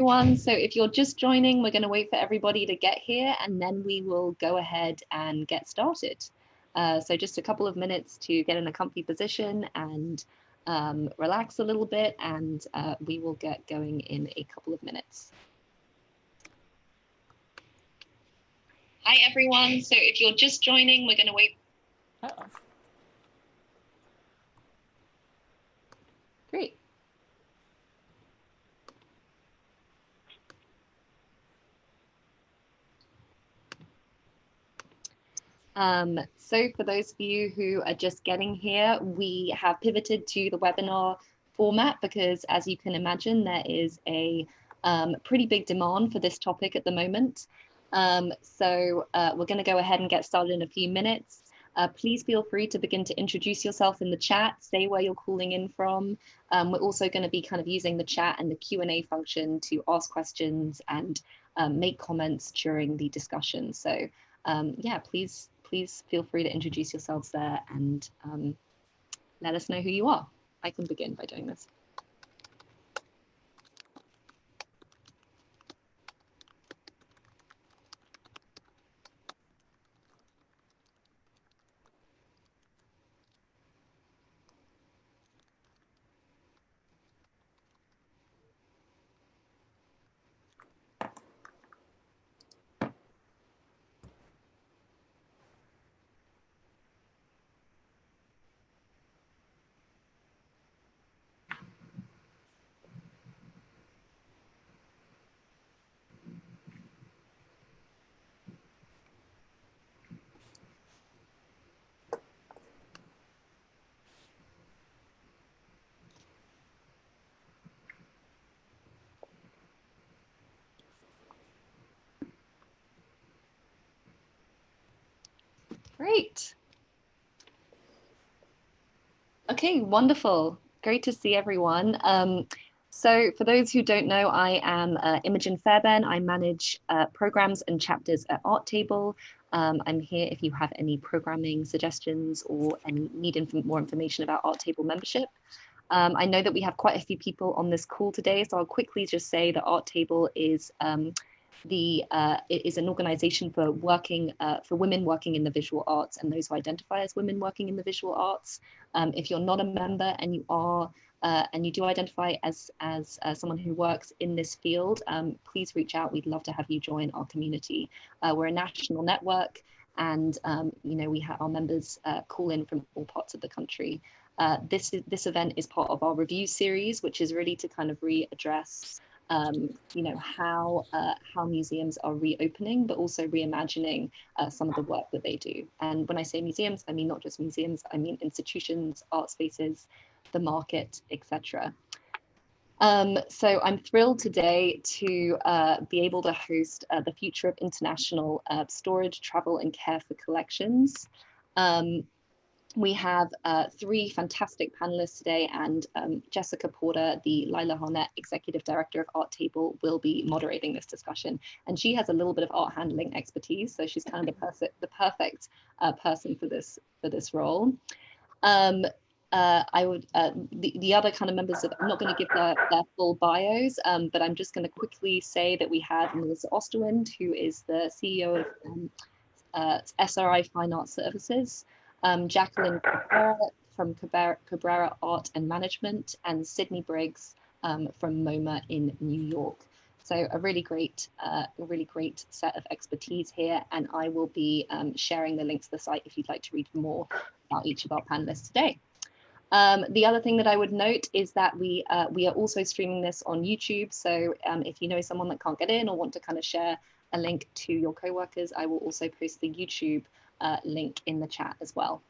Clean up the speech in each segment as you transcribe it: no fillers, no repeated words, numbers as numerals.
Everyone. So if you're just joining, we're going to wait for everybody to get here and then we will go ahead and get started. So just a couple of minutes to get in a comfy position and relax a little bit, and we will get going in a couple of minutes. Hi, everyone. So if you're just joining, we're going to wait. Uh-oh. Great. So for those of you who are just getting here, we have pivoted to the webinar format because, as you can imagine, there is a pretty big demand for this topic at the moment. So we're going to go ahead and get started in a few minutes. Please feel free to begin to introduce yourself in the chat, say where you're calling in from. We're also going to be kind of using the chat and the Q&A function to ask questions and make comments during the discussion. So yeah, please feel free to introduce yourselves there and let us know who you are. I can begin by doing this. Great. Okay, wonderful. Great to see everyone. So for those who don't know, I am Imogen Fairbairn. I manage programs and chapters at Arttable. I'm here if you have any programming suggestions or any need more information about Arttable membership. I know that we have quite a few people on this call today, so I'll quickly just say that Arttable is it is an organization for women working in the visual arts and those who identify as women working in the visual arts. If you're not a member and you are and you do identify as someone who works in this field, please reach out. We'd love to have you join our community. We're a national network, and you know, we have our members call in from all parts of the country. This event is part of our review series, which is really to kind of readdress you know, how museums are reopening, but also reimagining some of the work that they do. And when I say museums, I mean not just museums, I mean institutions, art spaces, the market, etc. So I'm thrilled today to be able to host the Future of International Storage, Travel and Care for Collections. We have three fantastic panelists today, and Jessica Porter, the Lila Harnett Executive Director of Arttable, will be moderating this discussion. And she has a little bit of art handling expertise, so she's kind of the perfect person for this role. I would the other kind of members of, I'm not going to give their full bios, but I'm just going to quickly say that we have Melissa Osterwind, who is the CEO of SRI Fine Arts Services. Jacqueline Cabrera from Cabrera Art and Management, and Sydney Briggs from MoMA in New York. So a really great set of expertise here, and I will be sharing the link to the site if you'd like to read more about each of our panelists today. The other thing that I would note is that we are also streaming this on YouTube. So if you know someone that can't get in or want to kind of share a link to your co-workers, I will also post the YouTube link in the chat as well.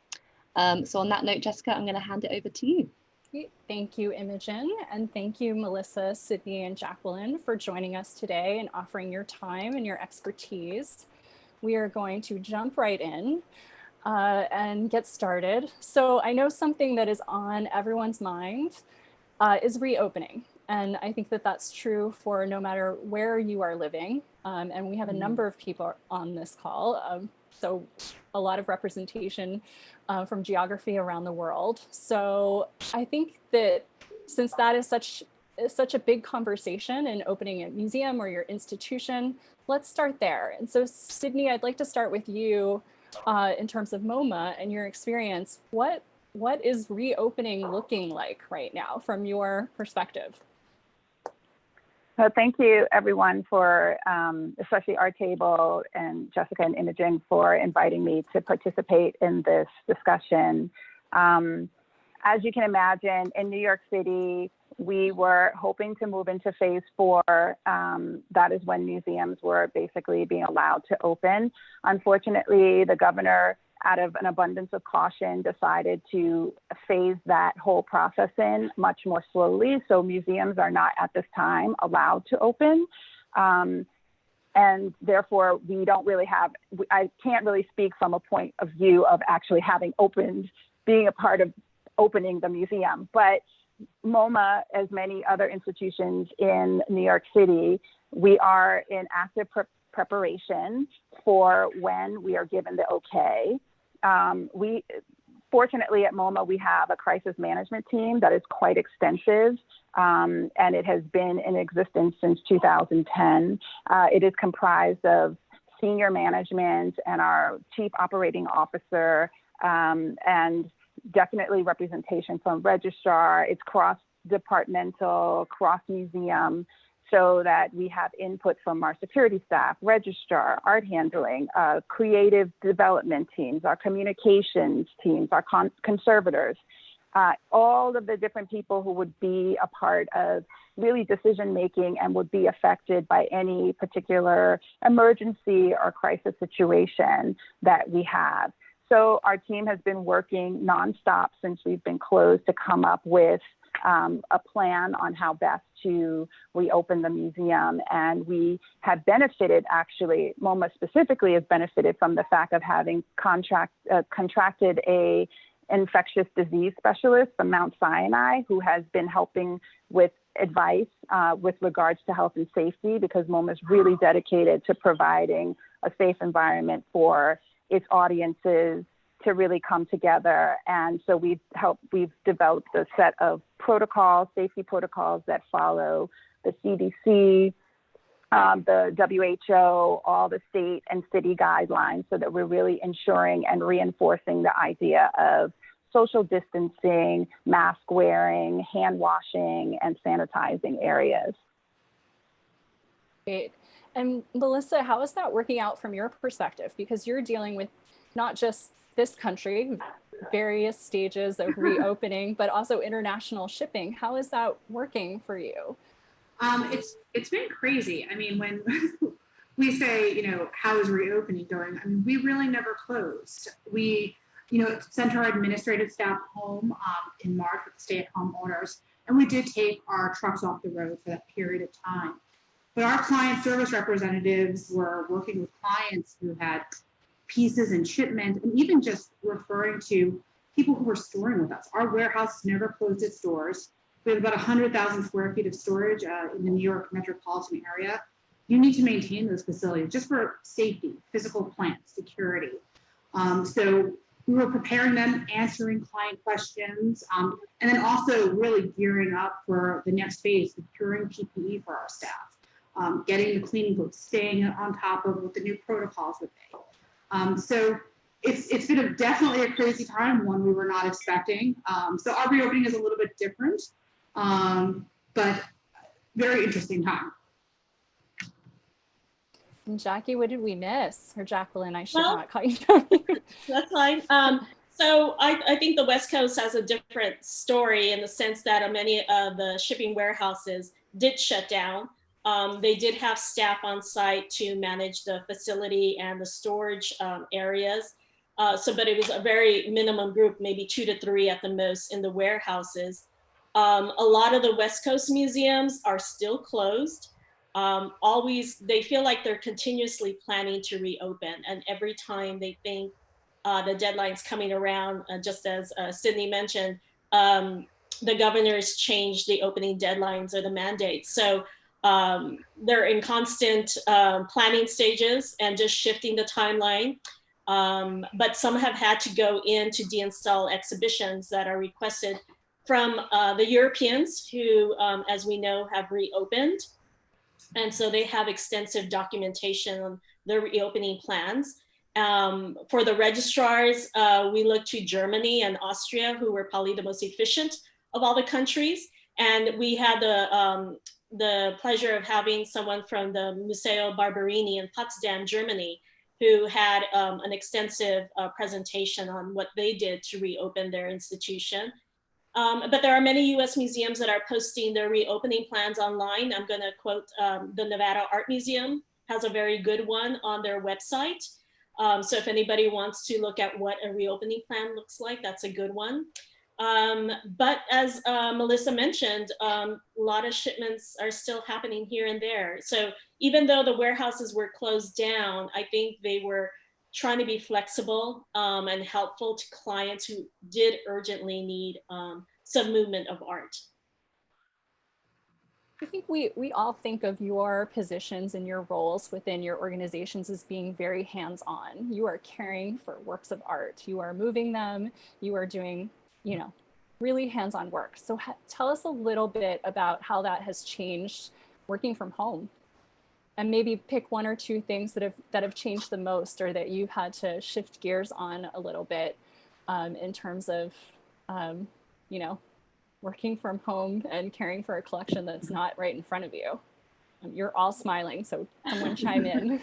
So on that note, Jessica, I'm going to hand it over to you. Great. Thank you, Imogen, and thank you, Melissa, Sydney, and Jacqueline, for joining us today and offering your time and your expertise. We are going to jump right in and get started. So I know something that is on everyone's mind is reopening. And I think that that's true for no matter where you are living. And we have a number of people on this call. So a lot of representation from geography around the world. So I think that since that is such such a big conversation in opening a museum or your institution. Let's start there. And so Sydney, I'd like to start with you in terms of MoMA and your experience. What is reopening looking like right now from your perspective? So thank you everyone for, especially our table and Jessica and Imogen for inviting me to participate in this discussion. As you can imagine, in New York City, we were hoping to move into phase 4. That is when museums were basically being allowed to open. Unfortunately, the governor, out of an abundance of caution, decided to phase that whole process in much more slowly. So museums are not at this time allowed to open. And therefore, we don't really have, I can't really speak from a point of view of actually having opened, being a part of opening the museum. But MoMA, as many other institutions in New York City, we are in active preparation for when we are given the okay. Fortunately at MoMA, we have a crisis management team that is quite extensive, and it has been in existence since 2010. It is comprised of senior management and our chief operating officer, and definitely representation from registrar. It's cross-departmental, cross-museum, so that we have input from our security staff, registrar, art handling, creative development teams, our communications teams, our conservators, all of the different people who would be a part of really decision-making and would be affected by any particular emergency or crisis situation that we have. So our team has been working nonstop since we've been closed to come up with a plan on how best to reopen the museum. And we have benefited, actually, MoMA specifically has benefited from the fact of having contracted a infectious disease specialist from Mount Sinai who has been helping with advice with regards to health and safety, because MoMA is really dedicated to providing a safe environment for its audiences to really come together. And so we've developed a set of protocols, safety protocols that follow the CDC, the WHO, all the state and city guidelines, so that we're really ensuring and reinforcing the idea of social distancing, mask wearing, hand washing, and sanitizing areas. Great. And Melissa, how is that working out from your perspective? Because you're dealing with not just this country, various stages of reopening, but also international shipping. How is that working for you? It's been crazy. I mean, when we say, you know, how is reopening going? I mean, we really never closed. We, you know, sent our administrative staff home in March with the stay-at-home orders, and we did take our trucks off the road for that period of time. But our client service representatives were working with clients who had pieces and shipment, and even just referring to people who were storing with us. Our warehouse never closed its doors. We have about 100,000 square feet of storage in the New York metropolitan area. You need to maintain those facilities just for safety, physical plant, security. So we were preparing them, answering client questions, and then also really gearing up for the next phase, securing PPE for our staff, getting the cleaning books, staying on top of what the new protocols would be. So it's been definitely a crazy time, one we were not expecting. So our reopening is a little bit different, but very interesting time. And Jackie, what did we miss? Or Jacqueline, I should not call you. That's fine. So I think the West Coast has a different story in the sense that many of the shipping warehouses did shut down. They did have staff on site to manage the facility and the storage areas. But it was a very minimum group, maybe 2 to 3 at the most in the warehouses. A lot of the West Coast museums are still closed. They feel like they're continuously planning to reopen, and every time they think the deadline's coming around, just as Sydney mentioned, the governor's changed the opening deadlines or the mandates. So they're in constant planning stages and just shifting the timeline. But some have had to go in to deinstall exhibitions that are requested from the Europeans who, as we know, have reopened. And so they have extensive documentation on their reopening plans. For the registrars, we look to Germany and Austria, who were probably the most efficient of all the countries. And we had the pleasure of having someone from the Museo Barberini in Potsdam, Germany, who had an extensive presentation on what they did to reopen their institution. But there are many US museums that are posting their reopening plans online. I'm gonna quote the Nevada Art Museum has a very good one on their website. So if anybody wants to look at what a reopening plan looks like, that's a good one. But as Melissa mentioned, a lot of shipments are still happening here and there. So even though the warehouses were closed down, I think they were trying to be flexible and helpful to clients who did urgently need some movement of art. I think we all think of your positions and your roles within your organizations as being very hands-on. You are caring for works of art. You are moving them. You are doing, you know, really hands-on work. So tell us a little bit about how that has changed working from home, and maybe pick one or two things that have changed the most, or that you've had to shift gears on a little bit in terms of, you know, working from home and caring for a collection that's not right in front of you. You're all smiling, so someone chime in.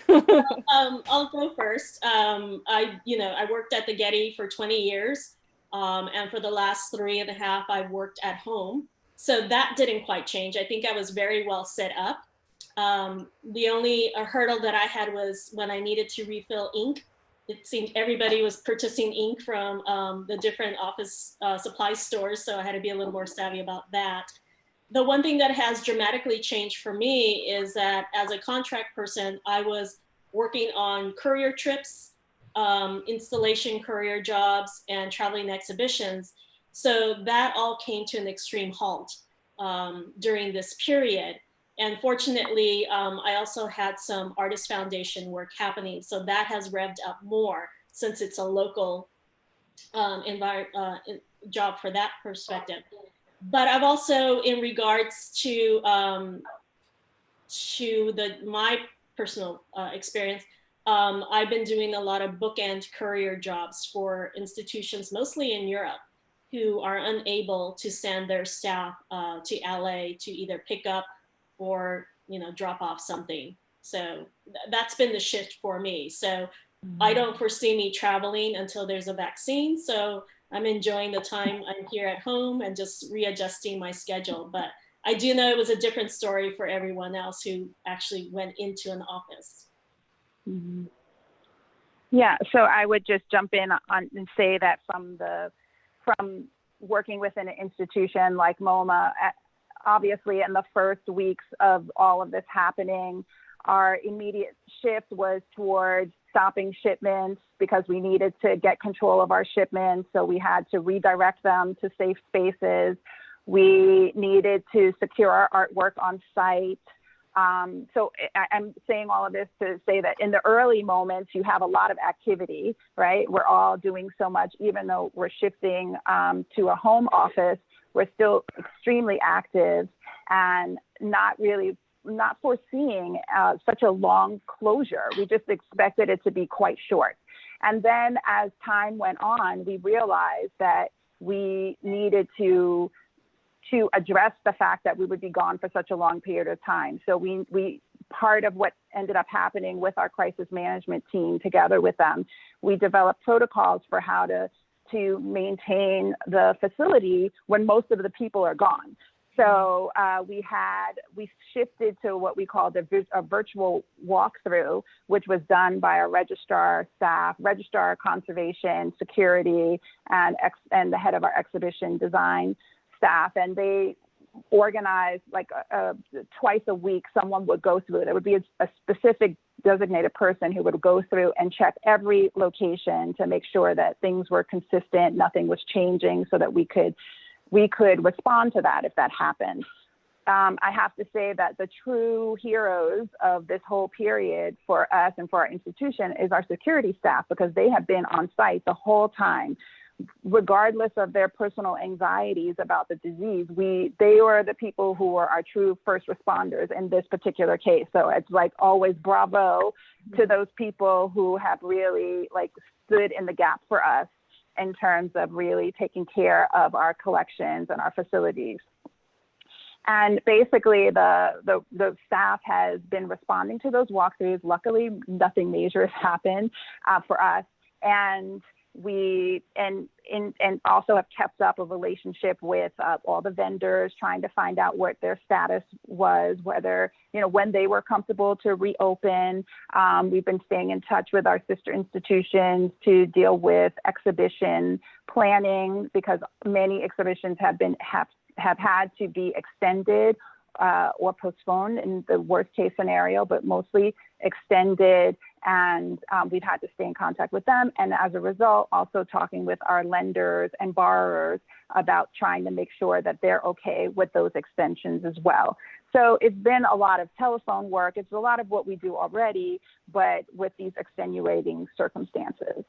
I'll go first. I worked at the Getty for 20 years, and for the last 3.5, I've worked at home. So that didn't quite change. I think I was very well set up. The only hurdle that I had was when I needed to refill ink. It seemed everybody was purchasing ink from the different office supply stores, so I had to be a little more savvy about that. The one thing that has dramatically changed for me is that as a contract person, I was working on courier trips, installation courier jobs, and traveling exhibitions. So that all came to an extreme halt during this period. And fortunately, I also had some Artist Foundation work happening. So that has revved up more since it's a local job for that perspective. But I've also, in regards to my personal experience, I've been doing a lot of bookend courier jobs for institutions, mostly in Europe, who are unable to send their staff to LA to either pick up or drop off something. So that's been the shift for me. So I don't foresee me traveling until there's a vaccine. So I'm enjoying the time I'm here at home and just readjusting my schedule. But I do know it was a different story for everyone else who actually went into an office. Mm-hmm. Yeah, so I would just jump in on and say that from working within an institution like MoMA, obviously in the first weeks of all of this happening, our immediate shift was towards stopping shipments because we needed to get control of our shipments. So we had to redirect them to safe spaces. We needed to secure our artwork on site. So I'm saying all of this to say that in the early moments, you have a lot of activity, right? We're all doing so much, even though we're shifting to a home office, we're still extremely active and not foreseeing such a long closure. We just expected it to be quite short. And then as time went on, we realized that we needed to address the fact that we would be gone for such a long period of time. So we part of what ended up happening with our crisis management team, together with them, we developed protocols for how to maintain the facility when most of the people are gone. So we shifted to what we called a virtual walkthrough, which was done by our registrar staff, registrar, conservation, security, and the head of our exhibition design staff. And they organized like twice a week, someone would go through. There would be a specific designated person who would go through and check every location to make sure that things were consistent, nothing was changing, so that we could respond to that if that happened. I have to say that the true heroes of this whole period for us and for our institution is our security staff, because they have been on site the whole time. regardless of their personal anxieties about the disease, they were the people who were our true first responders in this particular case. So it's like always bravo to those people who have really like stood in the gap for us in terms of really taking care of our collections and our facilities. And basically the staff has been responding to those walkthroughs. Luckily, nothing major has happened for us. And we also have kept up a relationship with all the vendors, trying to find out what their status was, whether, when they were comfortable to reopen. We've been staying in touch with our sister institutions to deal with exhibition planning, because many exhibitions have had to be extended or postponed in the worst case scenario, but mostly extended. And we've had to stay in contact with them. And as a result, also talking with our lenders and borrowers about trying to make sure that they're okay with those extensions as well. So it's been a lot of telephone work. It's a lot of what we do already, but with these extenuating circumstances.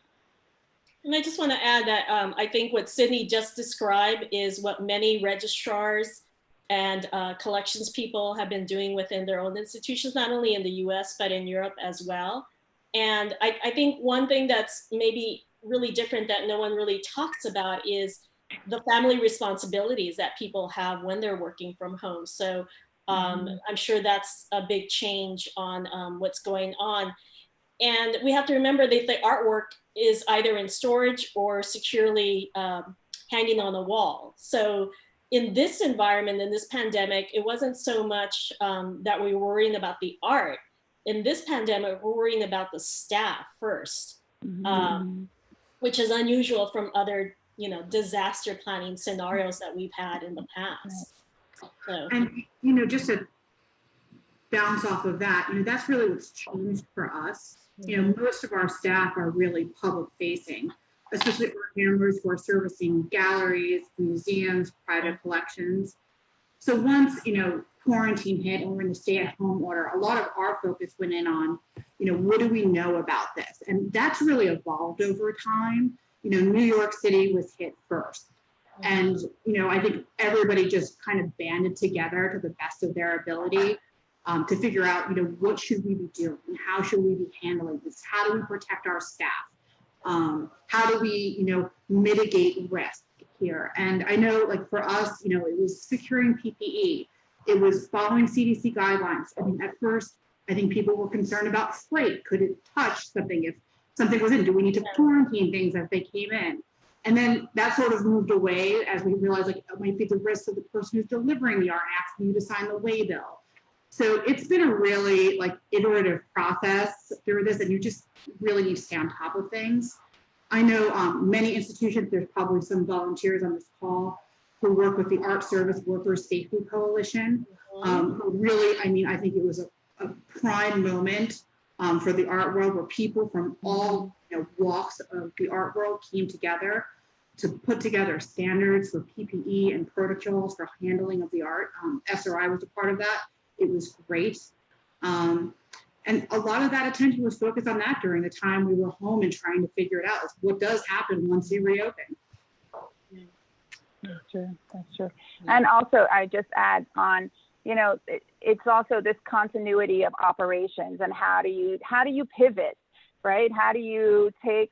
And I just want to add that I think what Sydney just described is what many registrars and collections people have been doing within their own institutions, not only in the US, but in Europe as well. And I think one thing that's maybe really different that no one really talks about is the family responsibilities that people have when they're working from home. So I'm sure that's a big change on what's going on. And we have to remember that the artwork is either in storage or securely hanging on a wall. So in this environment, in this pandemic, it wasn't so much that we were worrying about the art. In this pandemic, we're worrying about the staff first, which is unusual from other, disaster planning scenarios that we've had in the past. So. And, just to bounce off of that, that's really what's changed for us. Most of our staff are really public facing, especially art handlers who are servicing galleries, museums, private collections. So once, quarantine hit and we're in the stay-at-home order, a lot of our focus went in on, what do we know about this? And that's really evolved over time. New York City was hit first. And, I think everybody just kind of banded together to the best of their ability to figure out, what should we be doing? How should we be handling this? How do we protect our staff? How do we, mitigate risk here? And I know, like for us, it was securing PPE. It was following CDC guidelines. I mean, at first, I think people were concerned about freight. Could it touch something? If something was in, do we need to quarantine things as they came in? And then that sort of moved away as we realized, like, it might be the risk of the person who's delivering the art asking you to sign the waybill. So it's been a really iterative process through this, and you just really need to stay on top of things. I know many institutions, there's probably some volunteers on this call who work with the Art Service Workers Safety Coalition. Who really, I think it was a prime moment for the art world where people from all walks of the art world came together to put together standards for PPE and protocols for handling of the art. SRI was a part of that. It was great. And a lot of that attention was focused on that during the time we were home and trying to figure it out. It's what does happen once you reopen. That's true. That's true. And also, I just add on, it's also this continuity of operations and how do you pivot, right? How do you take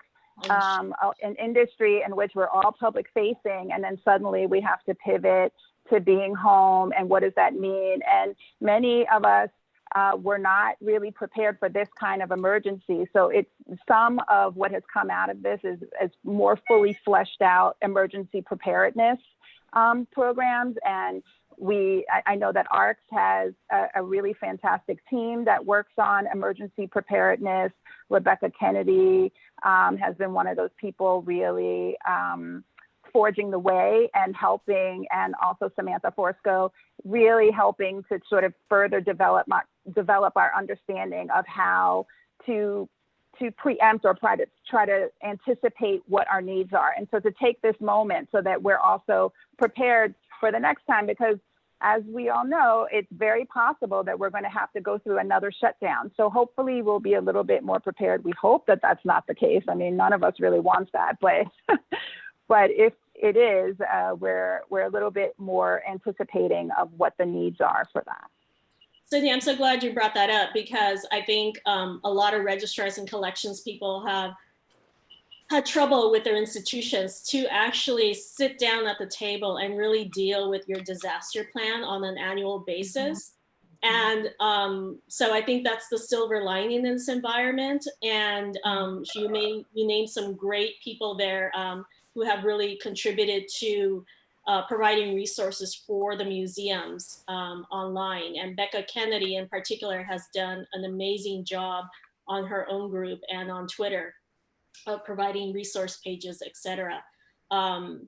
an industry in which we're all public facing and then suddenly we have to pivot to being home, and what does that mean? And many of us were not really prepared for this kind of emergency. So it's some of what has come out of this is more fully fleshed out emergency preparedness programs. And I know that ARCS has a really fantastic team that works on emergency preparedness. Rebecca Kennedy has been one of those people really forging the way and helping, and also Samantha Forsco really helping to sort of further develop our understanding of how to preempt or try to anticipate what our needs are. And so to take this moment so that we're also prepared for the next time, because as we all know, it's very possible that we're going to have to go through another shutdown. So hopefully we'll be a little bit more prepared. We hope that that's not the case. I mean, none of us really wants that, but if it is, we're a little bit more anticipating of what the needs are for that. Sydney, I'm so glad you brought that up, because I think a lot of registrars and collections people have had trouble with their institutions to actually sit down at the table and really deal with your disaster plan on an annual basis. And so I think that's the silver lining in this environment. And you named some great people there who have really contributed to providing resources for the museums online. And Becca Kennedy in particular has done an amazing job on her own group and on Twitter of providing resource pages, etc. So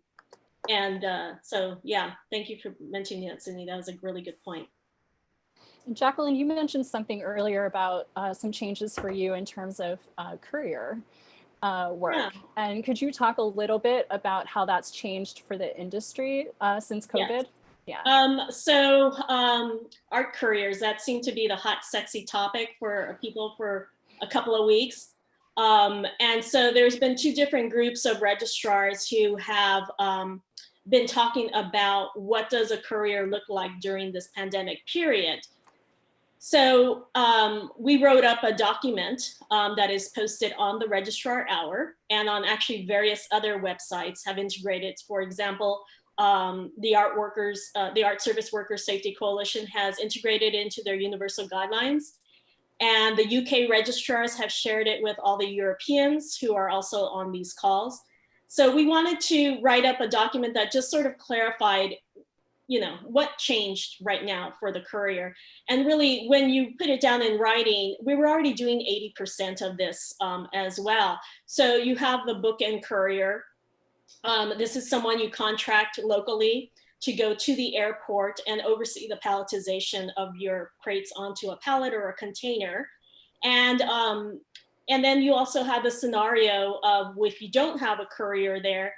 yeah, thank you for mentioning that, Sydney. That was a really good point. Jacqueline, you mentioned something earlier about some changes for you in terms of courier work. Yeah. And could you talk a little bit about how that's changed for the industry since COVID? Yes. Art couriers, that seemed to be the hot, sexy topic for people for a couple of weeks. And so there's been two different groups of registrars who have been talking about what does a courier look like during this pandemic period. So we wrote up a document that is posted on the Registrar Hour and on actually various other websites have integrated. For example, the Art Service Workers Safety Coalition has integrated into their universal guidelines. And the UK registrars have shared it with all the Europeans who are also on these calls. So we wanted to write up a document that just sort of clarified, you know, what changed right now for the courier. And really, when you put it down in writing, we were already doing 80% of this as well. So you have the bookend courier. This is someone you contract locally to go to the airport and oversee the palletization of your crates onto a pallet or a container. And then you also have the scenario of if you don't have a courier there,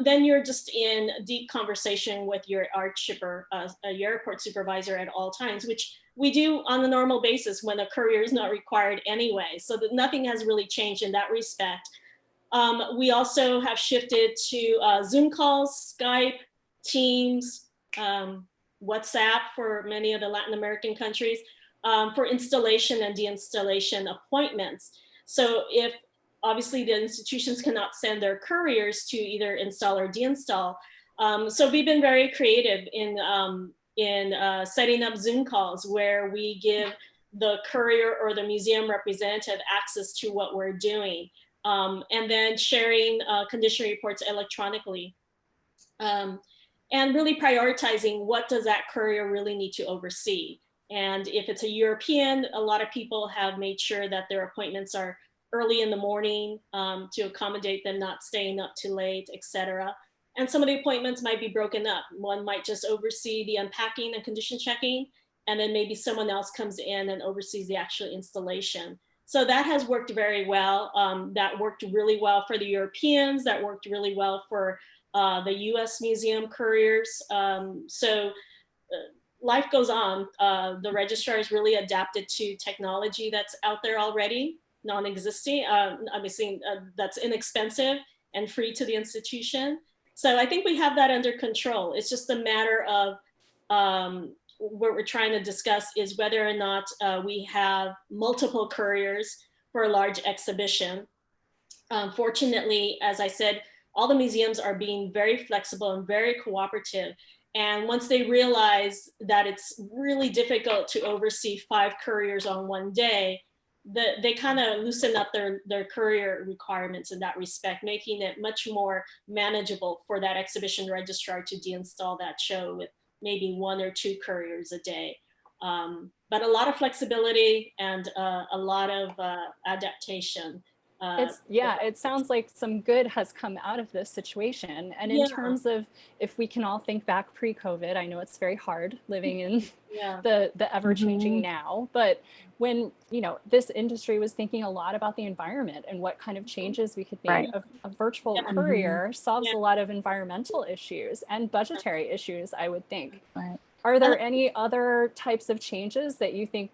then you're just in deep conversation with your art shipper, your airport supervisor at all times, which we do on a normal basis when a courier is not required anyway. So that nothing has really changed in that respect. We also have shifted to Zoom calls, Skype, Teams, WhatsApp for many of the Latin American countries for installation and deinstallation appointments. So if obviously the institutions cannot send their couriers to either install or deinstall. So we've been very creative in setting up Zoom calls where we give the courier or the museum representative access to what we're doing. And then sharing condition reports electronically. And really prioritizing what does that courier really need to oversee. And if it's a European, a lot of people have made sure that their appointments are early in the morning to accommodate them not staying up too late, etc. And some of the appointments might be broken up. One might just oversee the unpacking and condition checking, and then maybe someone else comes in and oversees the actual installation. So that has worked very well. That worked really well for the Europeans. That worked really well for the US museum couriers. Life goes on. The registrars really adapted to technology that's out there already, non-existing, obviously that's inexpensive and free to the institution. So I think we have that under control. It's just a matter of what we're trying to discuss is whether or not we have multiple couriers for a large exhibition. Fortunately, as I said, all the museums are being very flexible and very cooperative. And once they realize that it's really difficult to oversee 5 couriers on one day, they kind of loosen up their courier requirements in that respect, making it much more manageable for that exhibition registrar to deinstall that show with maybe 1 or 2 couriers a day. But a lot of flexibility and a lot of adaptation. It sounds like some good has come out of this situation. And in terms of if we can all think back pre-COVID, I know it's very hard living in the ever-changing now, but when this industry was thinking a lot about the environment and what kind of changes we could make, a virtual courier solves a lot of environmental issues and budgetary issues, I would think. Are there any other types of changes that you think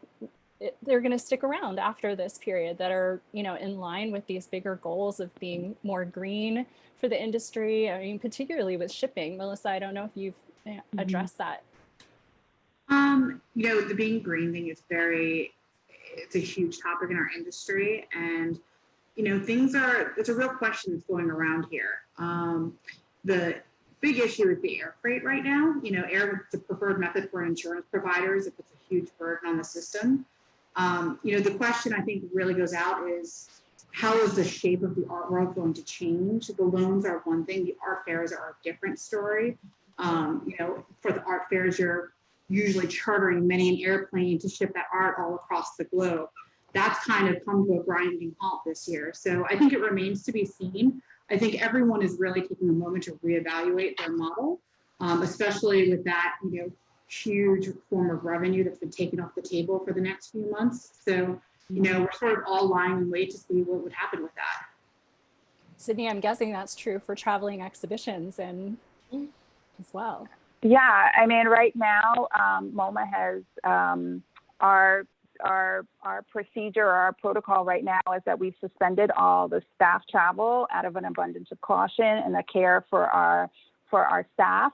they're going to stick around after this period that are, you know, in line with these bigger goals of being more green for the industry. I mean, particularly with shipping. Melissa, I don't know if you've addressed that. You know, the being green thing is it's a huge topic in our industry, and you know, it's a real question that's going around here. The big issue is the air freight right now. You know, air is the preferred method for insurance providers if it's a huge burden on the system. You know, the question I think really goes out is, how is the shape of the art world going to change? The loans are one thing, the art fairs are a different story. You know, for the art fairs, you're usually chartering many an airplane to ship that art all across the globe. That's kind of come to a grinding halt this year. So I think it remains to be seen. I think everyone is really taking a moment to reevaluate their model, especially with that, you know, huge form of revenue that's been taken off the table for the next few months. So, you know, we're sort of all lying in wait to see what would happen with that. Sydney, I'm guessing that's true for traveling exhibitions and as well. Yeah, I mean, right now, MoMA has our procedure, or our protocol right now is that we've suspended all the staff travel out of an abundance of caution and the care for our staff.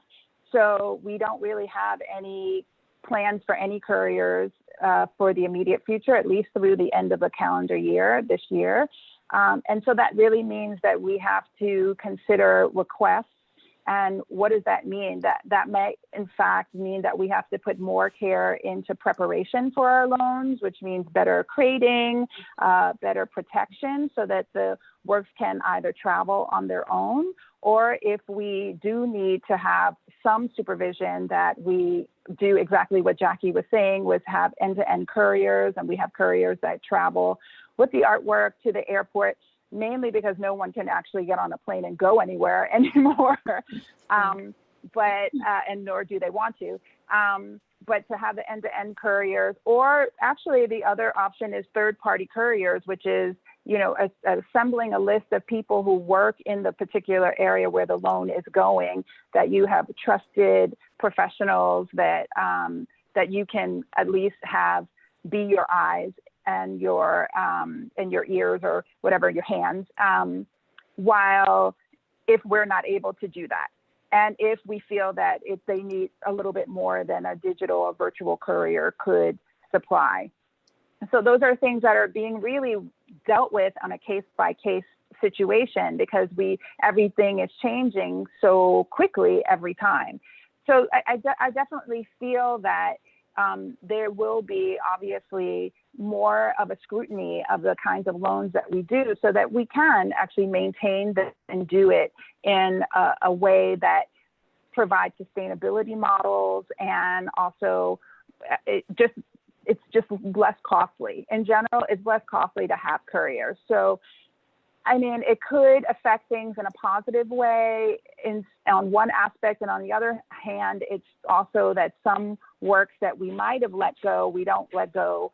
So we don't really have any plans for any couriers for the immediate future, at least through the end of the calendar year this year. And so that really means that we have to consider requests. And what does that mean? That may, in fact, mean that we have to put more care into preparation for our loans, which means better crating, better protection, so that the works can either travel on their own, or if we do need to have some supervision, that we do exactly what Jackie was saying, was have end-to-end couriers, and we have couriers that travel with the artwork to the airport, mainly because no one can actually get on a plane and go anywhere anymore, and nor do they want to. But to have the end-to-end couriers, or actually the other option is third-party couriers, which is, you know, assembling a list of people who work in the particular area where the loan is going, that you have trusted professionals that that you can at least have be your eyes and your ears, or whatever, your hands, while if we're not able to do that. And if we feel that if they need a little bit more than a digital or virtual courier could supply. So those are things that are being really dealt with on a case-by-case situation, because everything is changing so quickly every time. So I definitely feel that there will be obviously more of a scrutiny of the kinds of loans that we do, so that we can actually maintain this and do it in a way that provides sustainability models, and also it's just less costly. In general, it's less costly to have couriers. So, I mean, it could affect things in a positive way on one aspect, and on the other hand, it's also that some works that we might have let go, we don't let go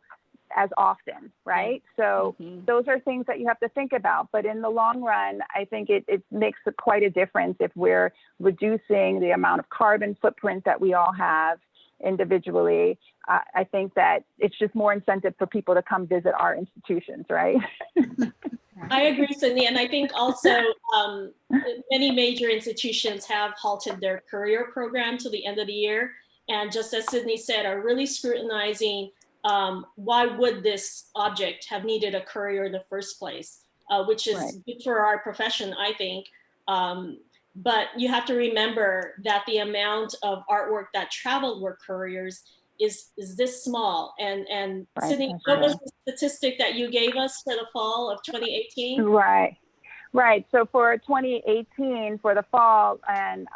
as often, right? So those are things that you have to think about. But in the long run, I think it makes quite a difference if we're reducing the amount of carbon footprint that we all have individually. I think that it's just more incentive for people to come visit our institutions, right? I agree, Sydney. And I think also many major institutions have halted their courier program till the end of the year. And just as Sydney said, are really scrutinizing why would this object have needed a courier in the first place, which is good for our profession, I think. But you have to remember that the amount of artwork that traveled with couriers is this small. And Sydney, what was the statistic that you gave us for the fall of 2018? Right. So for 2018, for the fall, and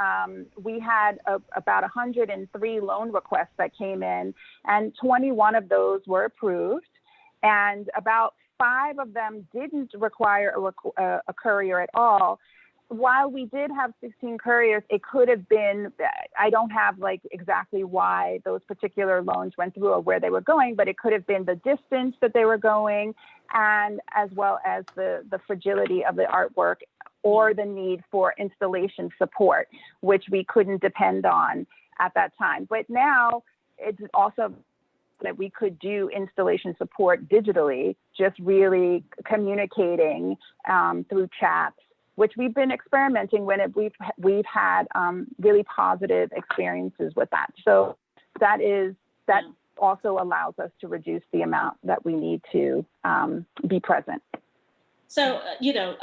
we had about 103 loan requests that came in, and 21 of those were approved, and about 5 of them didn't require a courier at all. While we did have 16 couriers, it could have been, I don't have like exactly why those particular loans went through or where they were going, but it could have been the distance that they were going, and as well as the fragility of the artwork, or the need for installation support, which we couldn't depend on at that time. But now it's also that we could do installation support digitally, just really communicating through chats, which we've been experimenting with. We've had really positive experiences with that. So that also allows us to reduce the amount that we need to be present. So,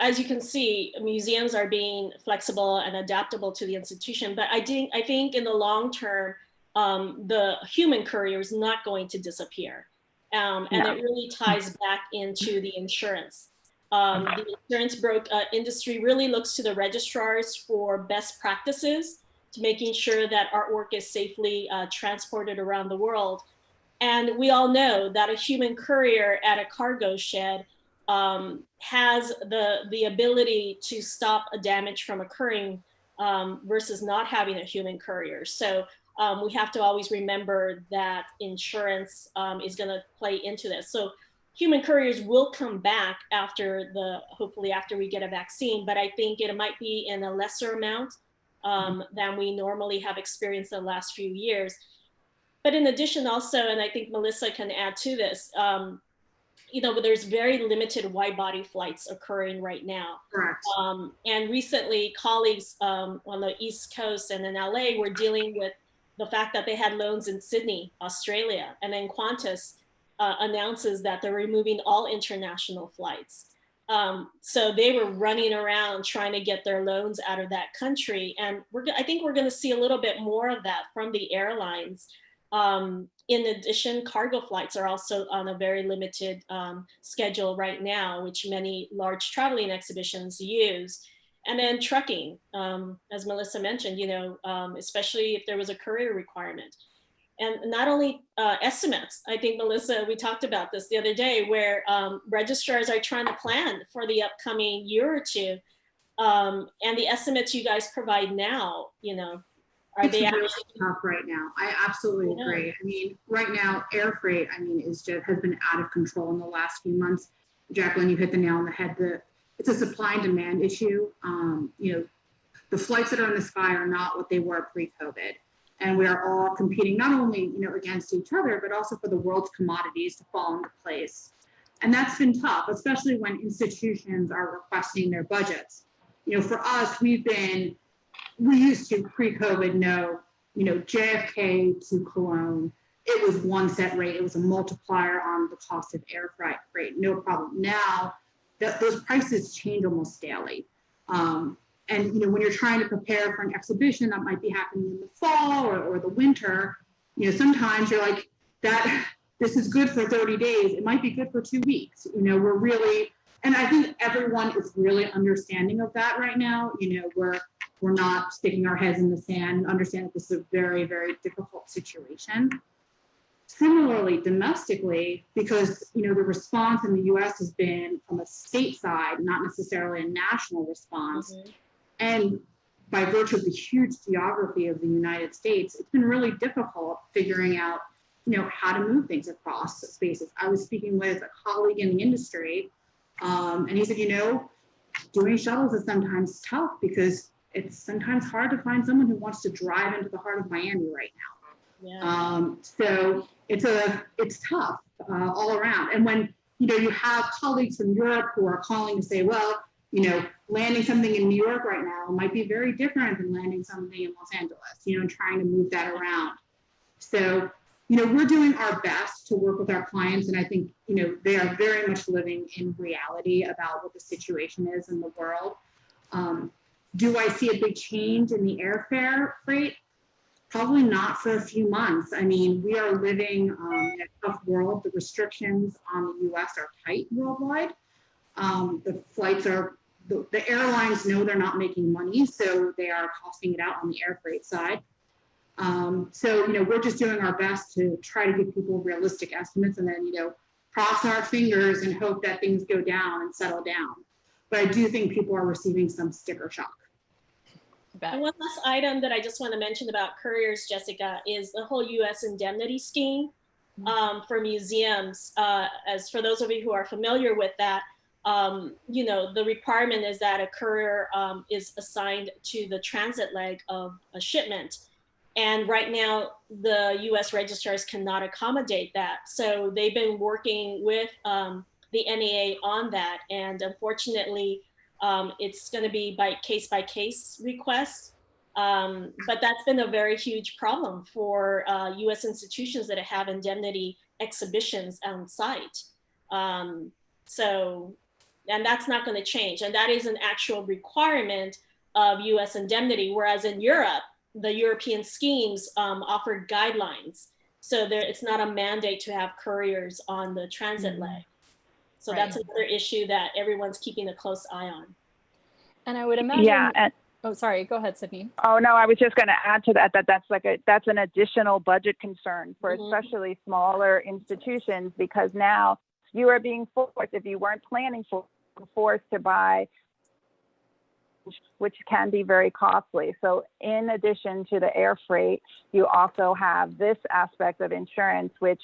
as you can see, museums are being flexible and adaptable to the institution, but I think in the long term, the human courier is not going to disappear. And it really ties back into the insurance. The insurance industry really looks to the registrars for best practices to making sure that artwork is safely transported around the world. And we all know that a human courier at a cargo shed has the ability to stop a damage from occurring versus not having a human courier. So we have to always remember that insurance is going to play into this. So human couriers will come back hopefully after we get a vaccine, but I think it might be in a lesser amount than we normally have experienced in the last few years. But in addition also, and I think Melissa can add to this, there's very limited wide body flights occurring right now. Correct. And recently colleagues on the East Coast and in LA were dealing with the fact that they had loans in Sydney, Australia, and then Qantas announces that they're removing all international flights. So they were running around trying to get their loans out of that country. And I think we're going to see a little bit more of that from the airlines. In addition, cargo flights are also on a very limited schedule right now, which many large traveling exhibitions use. And then trucking, as Melissa mentioned, especially if there was a courier requirement. And not only estimates, I think, Melissa, we talked about this the other day, where registrars are trying to plan for the upcoming year or two. And the estimates you guys provide now, are they really tough right now? I absolutely agree. I mean, right now, air freight, has been out of control in the last few months. Jacqueline, you hit the nail on the head. It's a supply and demand issue. The flights that are in the sky are not what they were pre-COVID. And we are all competing not only, against each other, but also for the world's commodities to fall into place. And that's been tough, especially when institutions are requesting their budgets. For us, we used to pre-COVID know, JFK to Cologne, it was one set rate. It was a multiplier on the cost of air freight, no problem. Now, those prices change almost daily. And when you're trying to prepare for an exhibition that might be happening in the fall or the winter, sometimes you're like, this is good for 30 days. It might be good for 2 weeks. We're really, and I think everyone is really understanding of that right now. We're not sticking our heads in the sand and understand that this is a very, very difficult situation. Similarly, domestically, because the response in the U.S. has been from a state side, not necessarily a national response. Mm-hmm. And by virtue of the huge geography of the United States, it's been really difficult figuring out, how to move things across spaces. I was speaking with a colleague in the industry, and he said, doing shuttles is sometimes tough because it's sometimes hard to find someone who wants to drive into the heart of Miami right now. Yeah. So it's tough all around. And when, you have colleagues from Europe who are calling to say, well, landing something in New York right now might be very different than landing something in Los Angeles, and trying to move that around. So, we're doing our best to work with our clients. And I think, they are very much living in reality about what the situation is in the world. Do I see a big change in the airfare freight? Probably not for a few months. We are living in a tough world. The restrictions on the US are tight worldwide. The flights the airlines know they're not making money, so they are costing it out on the air freight side. So, we're just doing our best to try to give people realistic estimates and then, cross our fingers and hope that things go down and settle down. But I do think people are receiving some sticker shock. And one last item that I just want to mention about couriers, Jessica, is the whole U.S. indemnity scheme for museums. As for those of you who are familiar with that, the requirement is that a courier is assigned to the transit leg of a shipment. And right now, the US registrars cannot accommodate that. So they've been working with the NEA on that. And unfortunately, it's going to be by case request. But that's been a very huge problem for US institutions that have indemnity exhibitions on site. And that's not going to change. And that is an actual requirement of US indemnity, whereas in Europe, the European schemes offer guidelines. So it's not a mandate to have couriers on the transit leg. So that's another issue that everyone's keeping a close eye on. And I would imagine, oh, sorry, go ahead, Sydney. Oh, no, I was just going to add to that, that's an additional budget concern for especially smaller institutions, because now you are being forced, if you weren't planning for, forced to buy, which can be very costly. So in addition to the air freight, you also have this aspect of insurance, which,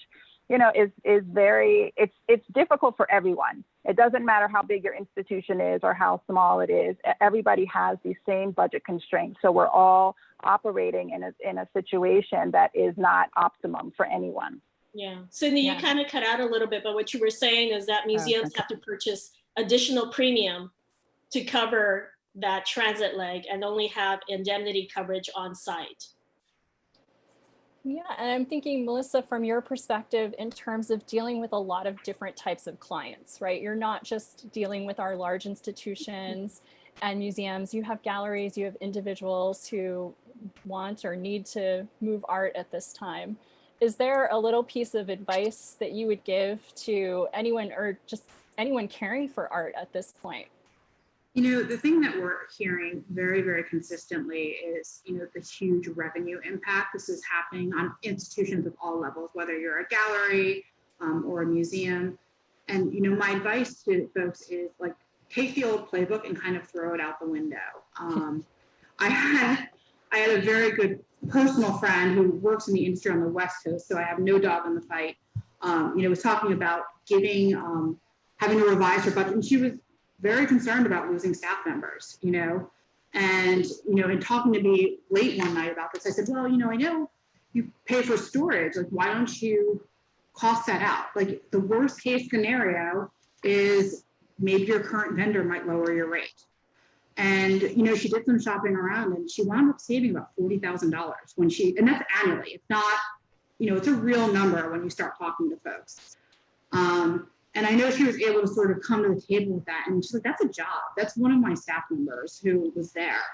you know, is very, it's difficult for everyone. It doesn't matter how big your institution is or how small it is. Everybody has the same budget constraints. So we're all operating in a situation that is not optimum for anyone. Yeah. Sydney, you kind of cut out a little bit, but what you were saying is that museums have to purchase additional premium to cover that transit leg and only have indemnity coverage on site. Yeah, and I'm thinking, Melissa, from your perspective, in terms of dealing with a lot of different types of clients, right? You're not just dealing with our large institutions and museums. You have galleries, you have individuals who want or need to move art at this time. Is there a little piece of advice that you would give to anyone, or just anyone caring for art at this point? You know, the thing that we're hearing very, very consistently is, you know, the huge revenue impact. This is happening on institutions of all levels, whether you're a gallery or a museum. And, you know, my advice to folks is, like, take the old playbook and kind of throw it out the window. I had a very good personal friend who works in the industry on the West Coast, so I have no dog in the fight, you know, was talking about giving, having to revise her budget, and she was very concerned about losing staff members, you know, and, you know, in talking to me late one night about this, I said, well, you know, I know you pay for storage, like, why don't you cost that out? Like, the worst case scenario is maybe your current vendor might lower your rate. And, you know, she did some shopping around and she wound up saving about $40,000 when she, and that's annually, it's not, you know, it's a real number when you start talking to folks. And I know she was able to sort of come to the table with that. And she's like, that's a job. That's one of my staff members who was there.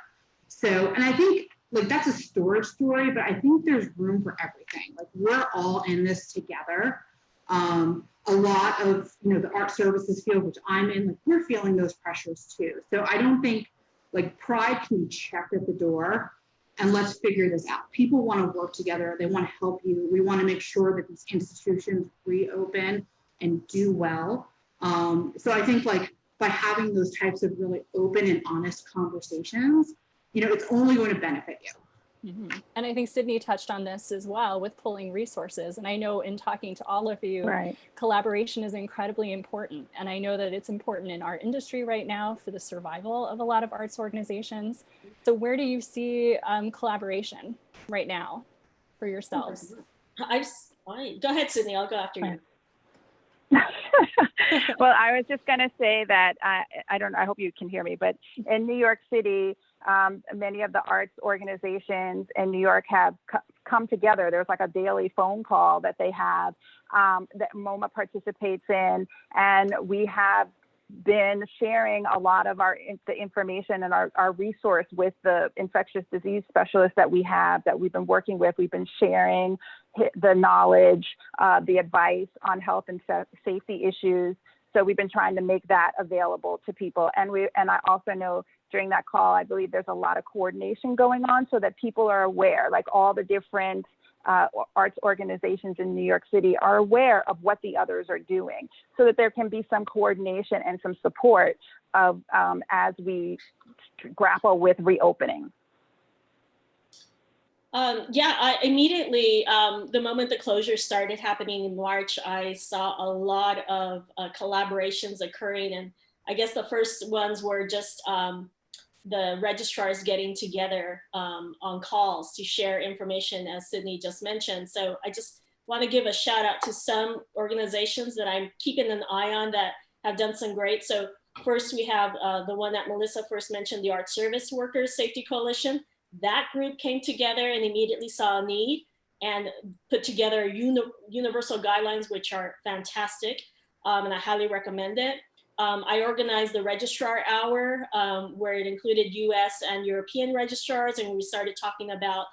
So, and I think, like, that's a storage story, but I think there's room for everything. Like, we're all in this together. A lot of, you know, the art services field, which I'm in, like, we're feeling those pressures too. So I don't think, like, pride can be checked at the door, and let's figure this out. People want to work together. They want to help you. We want to make sure that these institutions reopen and do well. So I think, like, by having those types of really open and honest conversations, you know, it's only going to benefit you. Mm-hmm. And I think Sydney touched on this as well with pulling resources. And I know in talking to all of you, collaboration is incredibly important. And I know that it's important in our industry right now for the survival of a lot of arts organizations. So where do you see collaboration right now for yourselves? Go ahead, Sydney, I'll go after you. Well, I was just going to say that I hope you can hear me, but in New York City, many of the arts organizations in New York have come together. There's like a daily phone call that they have that MoMA participates in, and we have been sharing a lot of the information and our resource with the infectious disease specialists that we've been working with. We've been sharing the knowledge, the advice on health and safety issues. So we've been trying to make that available to people. And I also know during that call, I believe there's a lot of coordination going on so that people are aware, like all the different arts organizations in New York City are aware of what the others are doing, so that there can be some coordination and some support of as we grapple with reopening. I immediately, the moment the closure started happening in March, I saw a lot of collaborations occurring. And I guess the first ones were just the registrars getting together on calls to share information, as Sydney just mentioned. So I just want to give a shout out to some organizations that I'm keeping an eye on that have done some great. So first we have the one that Melissa first mentioned, the Art Service Workers Safety Coalition. That group came together and immediately saw a need and put together universal guidelines, which are fantastic, and I highly recommend it. I organized the Registrar Hour, where it included US and European registrars, and we started talking about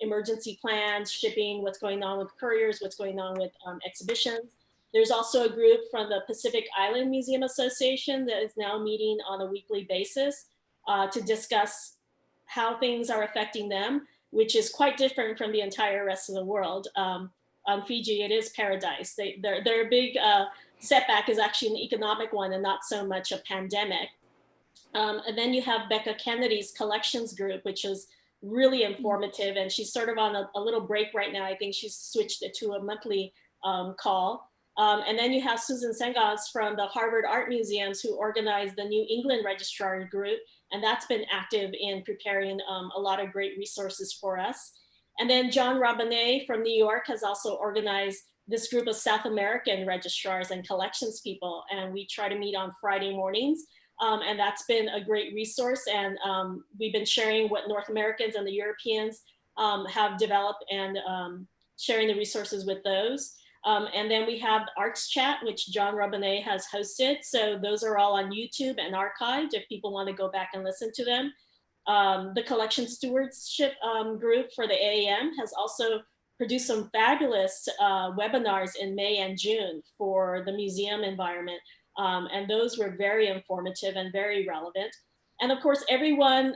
emergency plans, shipping, what's going on with couriers, what's going on with exhibitions. There's also a group from the Pacific Island Museum Association that is now meeting on a weekly basis to discuss how things are affecting them, which is quite different from the entire rest of the world. On Fiji, it is paradise. Their big setback is actually an economic one and not so much a pandemic. And then you have Becca Kennedy's collections group, which is really informative, and she's sort of on a little break right now. I think she's switched it to a monthly call. And then you have Susan Sengas from the Harvard Art Museums, who organized the New England Registrar Group, and that's been active in preparing a lot of great resources for us. And then John Robinet from New York has also organized this group of South American registrars and collections people, and we try to meet on Friday mornings. And that's been a great resource, and we've been sharing what North Americans and the Europeans have developed, and sharing the resources with those. And then we have Arts Chat, which John Robinet has hosted. So those are all on YouTube and archived if people want to go back and listen to them. The Collection Stewardship group for the AAM has also produced some fabulous webinars in May and June for the museum environment. And those were very informative and very relevant. And of course, everyone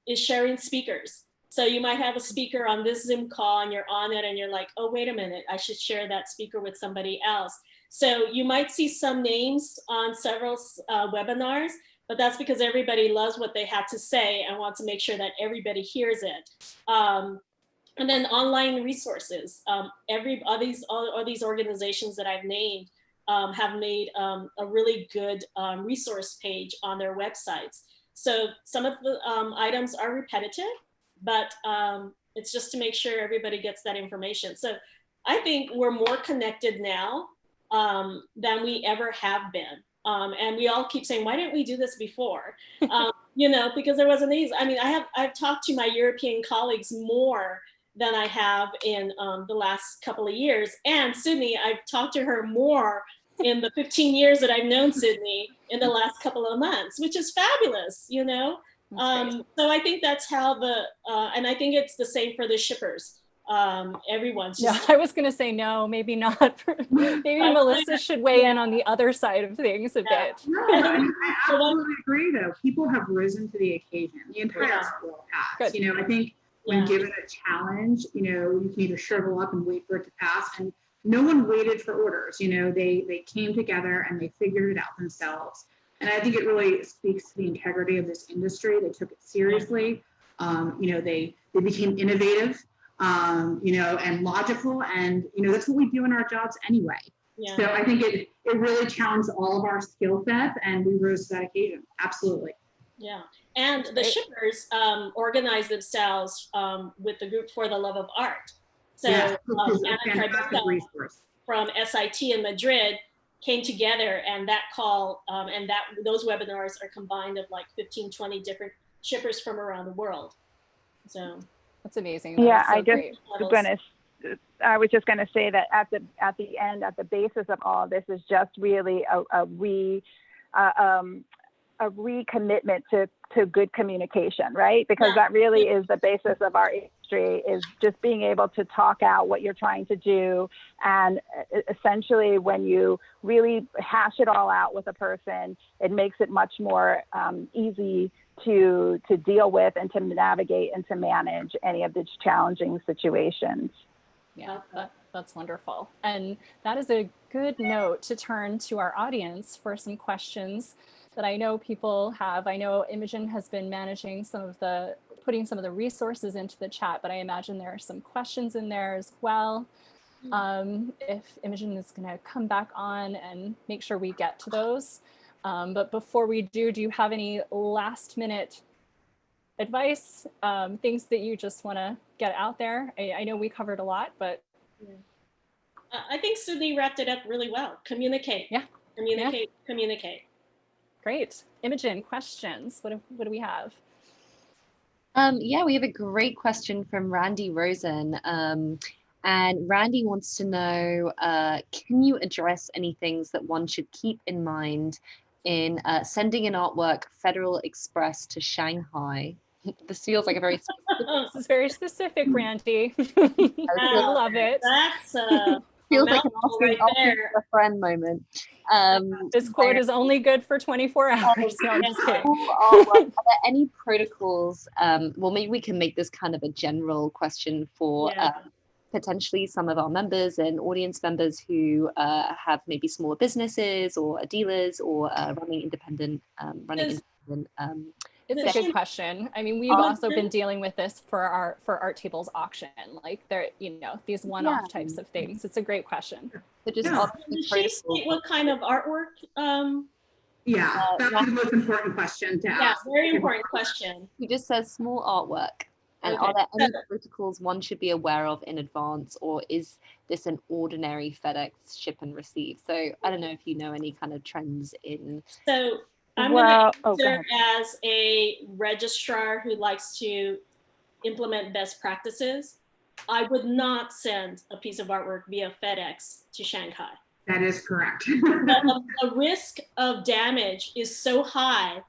is sharing speakers. So you might have a speaker on this Zoom call and you're on it and you're like, oh, wait a minute, I should share that speaker with somebody else. So you might see some names on several webinars, but that's because everybody loves what they have to say and wants to make sure that everybody hears it. And then online resources. All these organizations that I've named have made a really good resource page on their websites. So some of the items are repetitive, but it's just to make sure everybody gets that information. So I think we're more connected now than we ever have been. And we all keep saying, why didn't we do this before? You know, because there wasn't easy. I mean, I've talked to my European colleagues more than I have in the last couple of years. And Sydney, I've talked to her more in the 15 years that I've known Sydney in the last couple of months, which is fabulous, you know? So I think that's how and I think it's the same for the shippers. Everyone's just. Yeah, I was going to say no, maybe not. Maybe Melissa should weigh in on the other side of things a bit. No, I absolutely agree, though. People have risen to the occasion. The entire world has. Good. You know, I think when given a challenge, you know, you can either shrivel up and wait for it to pass. And no one waited for orders. You know, they came together and they figured it out themselves. And I think it really speaks to the integrity of this industry. They took it seriously. You know, they became innovative. You know, and logical, and you know, that's what we do in our jobs anyway. Yeah. So I think it really challenged all of our skill sets, and we rose to that occasion. Absolutely. Yeah, and the shippers organized themselves with the group For the Love of Art. So yes, Anna Tribeca from SIT in Madrid came together, and that call and those webinars are combined of like 15, 20 different shippers from around the world. So. That's amazing. Yeah, so I was just going to say that at the end, at the basis of all of this is just really a recommitment to good communication, right? Because that really is the basis of our industry, is just being able to talk out what you're trying to do. And essentially, when you really hash it all out with a person, it makes it much more easy to deal with and to navigate and to manage any of these challenging situations. Yeah, that's wonderful. And that is a good note to turn to our audience for some questions that I know people have. I know Imogen has been managing putting some of the resources into the chat, but I imagine there are some questions in there as well. If Imogen is going to come back on and make sure we get to those. But before we do you have any last minute advice, things that you just want to get out there? I know we covered a lot, but. Yeah. I think Sydney wrapped it up really well. Communicate. Yeah. Communicate, communicate. Great. Imogen, questions? What do we have? Yeah, we have a great question from Randy Rosen. And Randy wants to know, can you address any things that one should keep in mind in sending an artwork Federal Express to Shanghai? This feels like a very specific. This is very specific, Randy. I love it. That's feels like an right there. a friend moment. This quote is only good for 24 hours. No, I'm just kidding. Are there any protocols? Well, maybe we can make this kind of a general question for potentially some of our members and audience members who have maybe smaller businesses or are dealers or running independent. It's a good question. I mean, we've also been dealing with this for Art Table's auction, like there, these one-off types of things. It's a great question. Did she state what kind of artwork? That's the most important question to ask. Yeah, very important question. He just says small artwork. And are there any protocols one should be aware of in advance, or is this an ordinary FedEx ship and receive? So I don't know if you know any kind of trends in. So I'm going to answer as a registrar who likes to implement best practices. I would not send a piece of artwork via FedEx to Shanghai. That is correct. The risk of damage is so high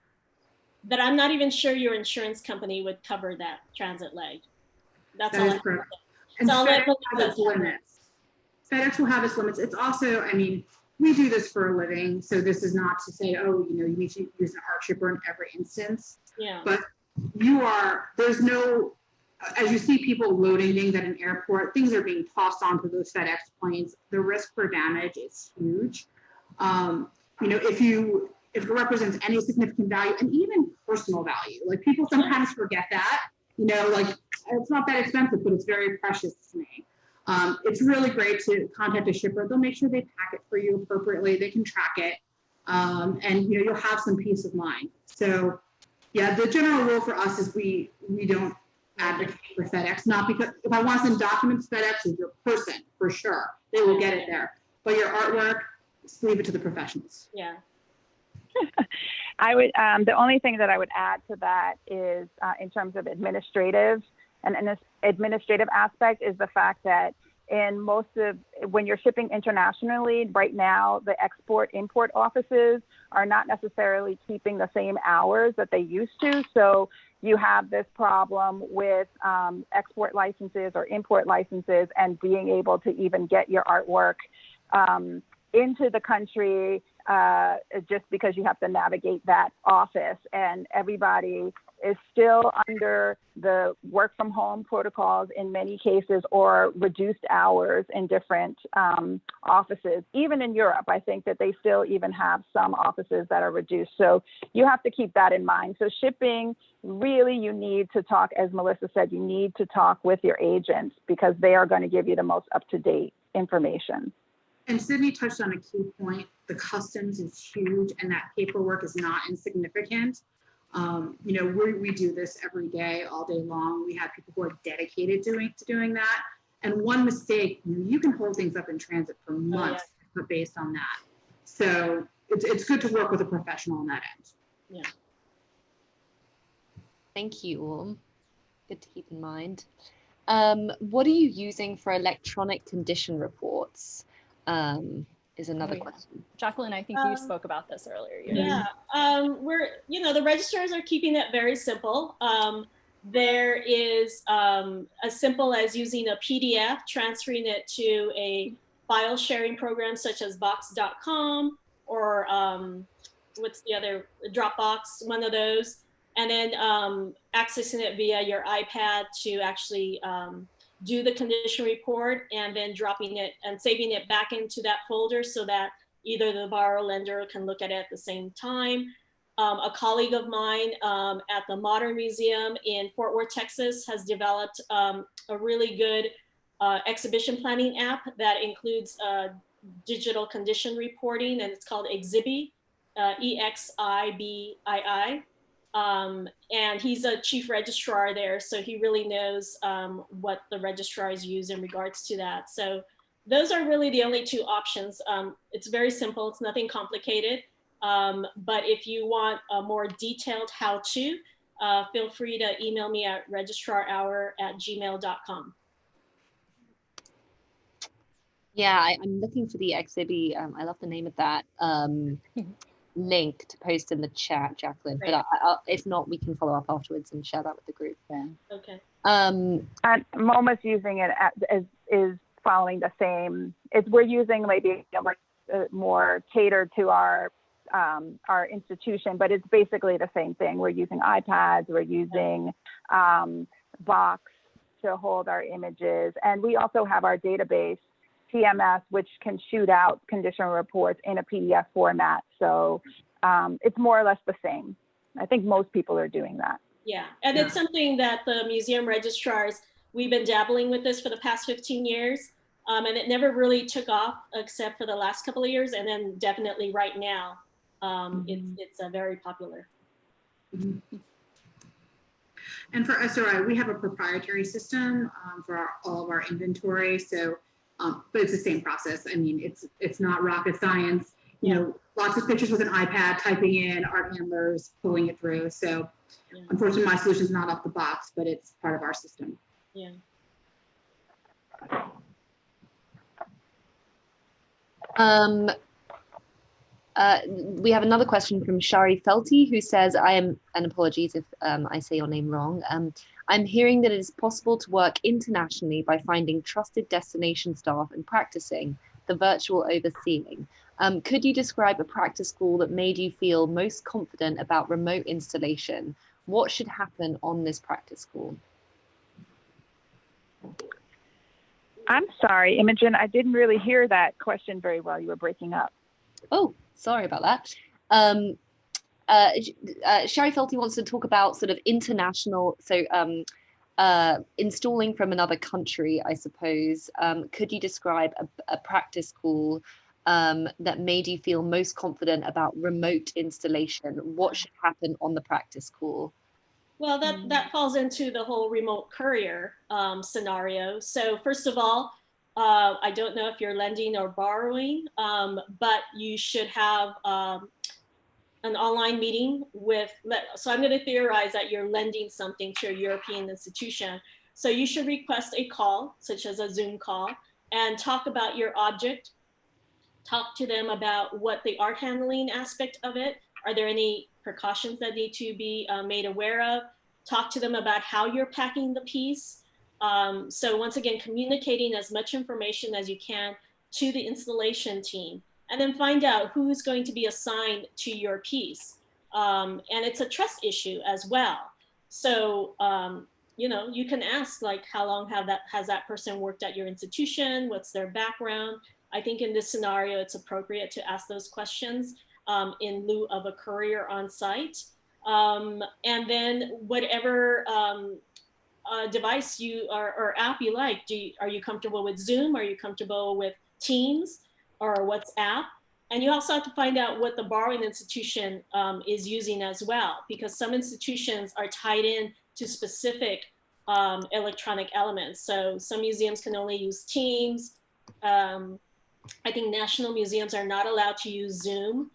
that I'm not even sure your insurance company would cover that transit leg. That's all. Correct. And FedEx has its limits. FedEx will have its limits. It's also, I mean, we do this for a living, so this is not to say, oh, you need to use an art shipper in every instance. Yeah. But there's no, as you see people loading things at an airport, things are being tossed onto those FedEx planes. The risk for damage is huge. If it represents any significant value and even personal value, like people sometimes forget that, like it's not that expensive, but it's very precious to me. It's really great to contact a shipper. They'll make sure they pack it for you appropriately. They can track it, and you'll have some peace of mind. So, yeah, the general rule for us is we don't advocate for FedEx. Not because if I want to send documents, FedEx is your person for sure. They will get it there. But your artwork, just leave it to the professionals. Yeah. I would. The only thing that I would add to that is in terms of administrative aspect is the fact that when you're shipping internationally right now, the export-import offices are not necessarily keeping the same hours that they used to. So you have this problem with export licenses or import licenses and being able to even get your artwork into the country just because you have to navigate that office, and everybody is still under the work from home protocols in many cases, or reduced hours in different offices. Even in Europe, I think that they still even have some offices that are reduced. So you have to keep that in mind. So shipping, really you need to talk, as Melissa said, you need to talk with your agents because they are going to give you the most up-to-date information. And Sydney touched on a key point. The customs is huge and that paperwork is not insignificant. We do this every day, all day long. We have people who are dedicated to doing that. And one mistake, you can hold things up in transit for months based on that. So it's good to work with a professional on that end. Yeah. Thank you all. Good to keep in mind. What are you using for electronic condition reports? Is another question. Jacqueline, I think you spoke about this earlier. The registrars are keeping it very simple. There is as simple as using a PDF, transferring it to a file sharing program such as box.com or what's the other, Dropbox, one of those, and then accessing it via your iPad to actually do the condition report, and then dropping it and saving it back into that folder so that either the borrower lender can look at it at the same time. A colleague of mine at the Modern Museum in Fort Worth, Texas has developed a really good exhibition planning app that includes digital condition reporting, and it's called Exhibi. EXIBII. And he's a chief registrar there, so he really knows what the registrars use in regards to that. So those are really the only two options. It's very simple, it's nothing complicated. But if you want a more detailed how-to, feel free to email me at registrarhour@gmail.com. Yeah, I'm looking for the exhibit. I love the name of that link to post in the chat, Jacqueline. Great. But if not, we can follow up afterwards and share that with the group. Yeah. Okay. And MoMA's using it is following the same. We're using maybe more catered to our institution, but it's basically the same thing. We're using iPads. We're using Box to hold our images, and we also have our database TMS, which can shoot out condition reports in a PDF format. So it's more or less the same. I think most people are doing that. Yeah, and it's something that the museum registrars, we've been dabbling with this for the past 15 years, and it never really took off except for the last couple of years, and then definitely right now, it's very popular. Mm-hmm. And for SRI, we have a proprietary system for all of our inventory. So, but it's the same process. I mean, it's not rocket science. You know, lots of pictures with an iPad, typing in art handlers, pulling it through. So, unfortunately, my solution is not off the box, but it's part of our system. Yeah. We have another question from Shari Felty, who says, and apologies if I say your name wrong, I'm hearing that it is possible to work internationally by finding trusted destination staff and practicing the virtual overseeing. Could you describe a practice school that made you feel most confident about remote installation? What should happen on this practice school? I'm sorry, Imogen, I didn't really hear that question very well. You were breaking up. Oh, sorry about that. Shari Felty wants to talk about sort of international, so installing from another country, I suppose. Could you describe a practice school that made you feel most confident about remote installation? What should happen on the practice call? Well, that falls into the whole remote courier scenario. So first of all, I don't know if you're lending or borrowing, but you should have an online meeting with, so I'm going to theorize that you're lending something to a European institution. So you should request a call, such as a Zoom call, and talk about your object. Talk to them about what the art handling aspect of it. Are there any precautions that need to be made aware of? Talk to them about how you're packing the piece. So once again, communicating as much information as you can to the installation team, and then find out who's going to be assigned to your piece. And it's a trust issue as well. So, you know, you can ask, like, how long has that person worked at your institution? What's their background? I think in this scenario, it's appropriate to ask those questions in lieu of a courier on site. And then whatever device or app you like, are you comfortable with Zoom? Are you comfortable with Teams or WhatsApp? And you also have to find out what the borrowing institution is using as well, because some institutions are tied in to specific electronic elements. So some museums can only use Teams. I think national museums are not allowed to use Zoom.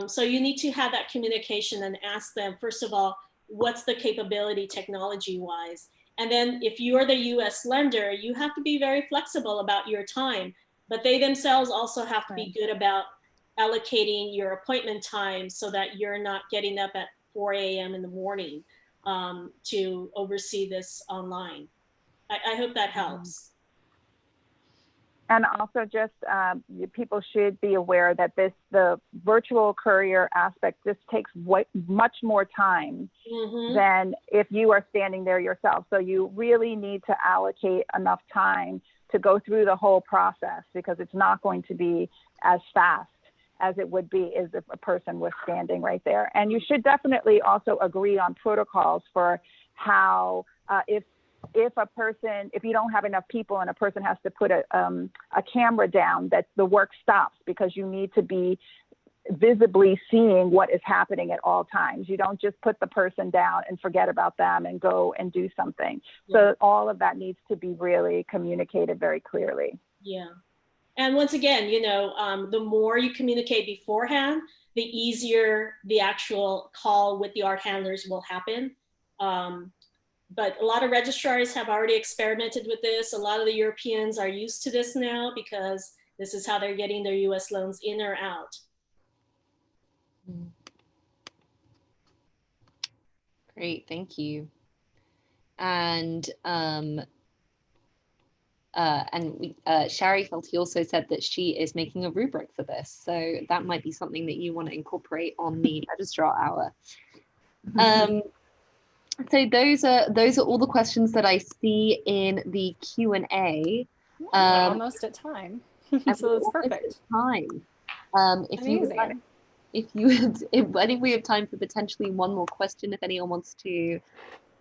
So you need to have that communication and ask them, first of all, what's the capability technology-wise? And then if you're the US lender, you have to be very flexible about your time, but they themselves also have to be good about allocating your appointment time so that you're not getting up at 4 a.m. in the morning to oversee this online. I hope that helps. And also just people should be aware that the virtual courier aspect just takes much more time than if you are standing there yourself. So you really need to allocate enough time to go through the whole process, because it's not going to be as fast as it would be if a person was standing right there. And you should definitely also agree on protocols for how, if you don't have enough people and a person has to put a camera down, that the work stops, because you need to be visibly seeing what is happening at all times. You don't just put the person down and forget about them and go and do something. So all of that needs to be really communicated very clearly. Yeah. And once again, you know, the more you communicate beforehand, the easier the actual call with the art handlers will happen. But a lot of registrars have already experimented with this. A lot of the Europeans are used to this now because this is how they're getting their US loans in or out. Great, thank you. And Shari Felty also said that she is making a rubric for this, so that might be something that you want to incorporate on the registrar hour. So those are all the questions that I see in the Q&A. We're almost at time, so it's perfect. Time. If Amazing. I think we have time for potentially one more question if anyone wants to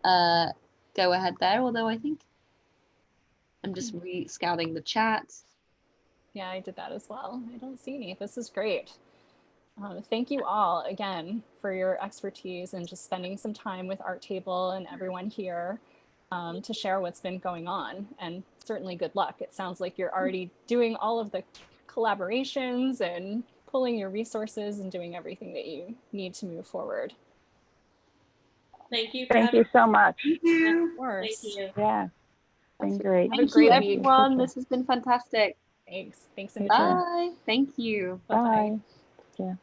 go ahead there. Although I think I'm just re-scouting the chat. Yeah, I did that as well. I don't see any. This is great. Thank you all again for your expertise and just spending some time with Art Table and everyone here to share what's been going on, and certainly good luck. It sounds like you're already doing all of the collaborations and pulling your resources and doing everything that you need to move forward. Thank you. Thank you so much. Thank you. Of course. Thank you. Yeah, been great. Thank you, everyone. This has been fantastic. Thanks. Thanks, Imogen. Bye. Thank you. Bye-bye. Bye. Yeah. Bye.